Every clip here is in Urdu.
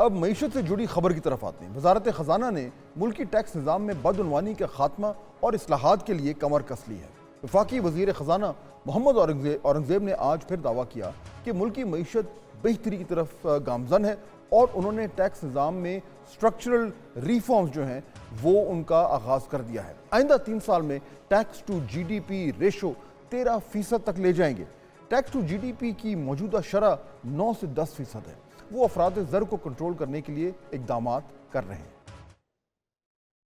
اب معیشت سے جڑی خبر کی طرف آتے ہیں۔ وزارت خزانہ نے ملکی ٹیکس نظام میں بدعنوانی کے خاتمہ اور اصلاحات کے لیے کمر کس لی ہے۔ وفاقی وزیر خزانہ محمد اورنگزیب نے آج پھر دعویٰ کیا کہ ملکی معیشت بہتری کی طرف گامزن ہے اور انہوں نے ٹیکس نظام میں سٹرکچرل ریفارمز جو ہیں وہ ان کا آغاز کر دیا ہے۔ آئندہ 3 سال میں ٹیکس ٹو جی ڈی پی ریشو 13% تک لے جائیں گے۔ ٹیکس ٹو جی ڈی پی کی موجودہ شرح 9 سے 10% ہے۔ وہ افراد زر کو کنٹرول کرنے کے لیے اقدامات کر رہے ہیں۔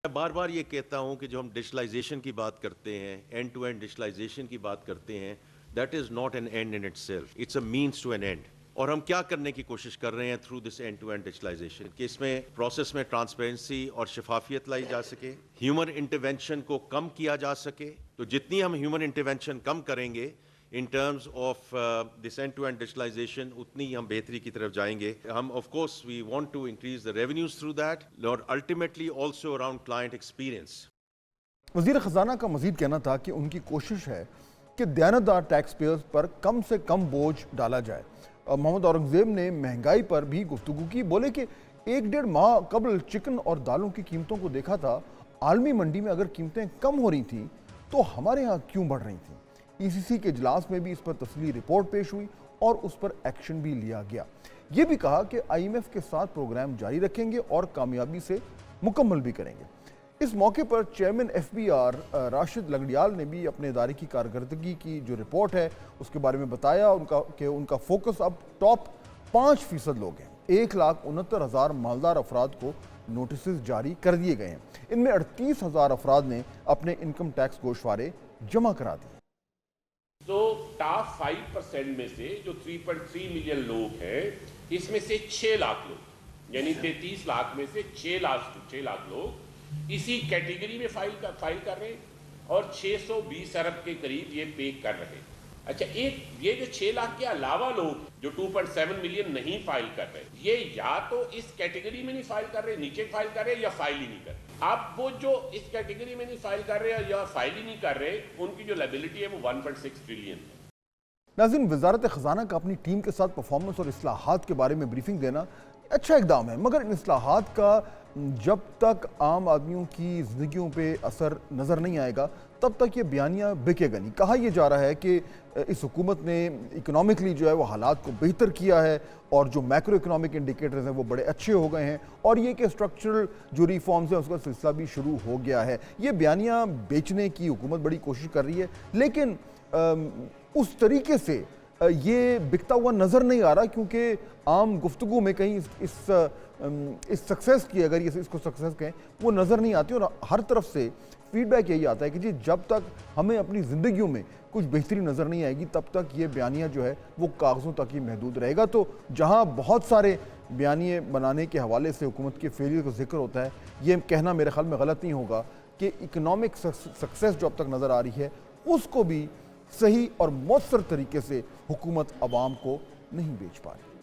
میں بار بار یہ کہتا ہوں کہ جو ہم ڈیجیٹلائزیشن کی بات کرتے ہیں، اینڈ ٹو اینڈ ڈیجیٹلائزیشن کی بات کرتے ہیں، that is not an end in itself, it's a means to an end. اور ہم کیا کرنے کی کوشش کر رہے ہیں through this end to end digitalization کہ اس میں پروسیس میں ٹرانسپیرنسی اور شفافیت لائی جا سکے، ہیومن انٹرونشن کو کم کیا جا سکے۔ تو جتنی ہم ہیومن انٹرونشن کم کریں گے in terms of this end-to-end digitalization, اتنی ہم بہتری کی طرف جائیں گے۔ ہم of course we want to increase the revenues through that, or ultimately also around client experience۔ وزیر خزانہ کا مزید کہنا تھا کہ ان کی کوشش ہے کہ دیانتدار ٹیکس پیئرز پر کم سے کم بوجھ ڈالا جائے۔ محمد اورنگزیب نے مہنگائی پر بھی گفتگو کی، بولے کہ 1-1.5 ماہ قبل چکن اور دالوں کی قیمتوں کو دیکھا تھا، عالمی منڈی میں اگر قیمتیں کم ہو رہی تھیں تو ہمارے ہاں کیوں بڑھ رہی تھیں؟ ای سی سی کے اجلاس میں بھی اس پر تفصیلی رپورٹ پیش ہوئی اور اس پر ایکشن بھی لیا گیا۔ یہ بھی کہا کہ آئی ایم ایف کے ساتھ پروگرام جاری رکھیں گے اور کامیابی سے مکمل بھی کریں گے۔ اس موقع پر chairman F B R Rashid Langrial نے بھی اپنے ادارے کی کارکردگی کی جو رپورٹ ہے اس کے بارے میں بتایا کہ ان کا فوکس اب ٹاپ 5% لوگ ہیں۔ 1,69,000 مالدار افراد کو نوٹسز جاری کر دیے گئے ہیں۔ ان میں 38,000 افراد نے اپنے انکم ٹیکس گوشوارے جمع کرا دیے۔ تو ٹاپ 5% میں سے جو 3.3 ملین لوگ ہیں، اس میں سے 6 لاکھ لوگ، یعنی 33 لاکھ میں سے 6 لاکھ لوگ اسی کیٹیگری میں فائل کر رہے ہیں اور 620 ارب کے قریب یہ پے کر رہے ہیں۔ اچھا، یہ جو 6 لاکھ کے علاوہ لوگ جو 2.7 ملین نہیں فائل کر رہے، یہ یا تو اس کیٹیگری میں نہیں فائل کر رہے، نیچے فائل کر رہے، یا فائل ہی نہیں کر رہے۔ اب وہ جو اس کیٹیگری میں نہیں فائل کر رہے یا فائل ہی نہیں کر رہے، ان کی جو لائبلٹی ہے وہ 1.6 ٹریلین ہے۔ ناظرین، وزارت خزانہ کا اپنی ٹیم کے ساتھ پرفارمنس اور اصلاحات کے بارے میں بریفنگ دینا اچھا اقدام ہے، مگر ان اصلاحات کا جب تک عام آدمیوں کی زندگیوں پہ اثر نظر نہیں آئے گا تب تک یہ بیانیہ بکے گا نہیں۔ کہا یہ جا رہا ہے کہ اس حکومت نے اکنامکلی جو ہے وہ حالات کو بہتر کیا ہے اور جو میکرو اکنامک انڈیکیٹرز ہیں وہ بڑے اچھے ہو گئے ہیں، اور یہ کہ اسٹرکچرل جو ریفارمز ہیں اس کا سلسلہ بھی شروع ہو گیا ہے۔ یہ بیانیہ بیچنے کی حکومت بڑی کوشش کر رہی ہے، لیکن اس طریقے سے یہ بکتا ہوا نظر نہیں آ رہا، کیونکہ عام گفتگو میں کہیں اس سکسیس کی، اگر اس کو سکسیس کہیں، وہ نظر نہیں آتی، اور ہر طرف سے فیڈ بیک یہی آتا ہے کہ جی جب تک ہمیں اپنی زندگیوں میں کچھ بہتری نظر نہیں آئے گی تب تک یہ بیانیہ جو ہے وہ کاغذوں تک ہی محدود رہے گا۔ تو جہاں بہت سارے بیانیے بنانے کے حوالے سے حکومت کے فیلئر کا ذکر ہوتا ہے، یہ کہنا میرے خیال میں غلط نہیں ہوگا کہ اکنامک سکسیس جو اب تک نظر آ رہی ہے اس کو بھی صحیح اور مؤثر طریقے سے حکومت عوام کو نہیں بیچ پا رہی۔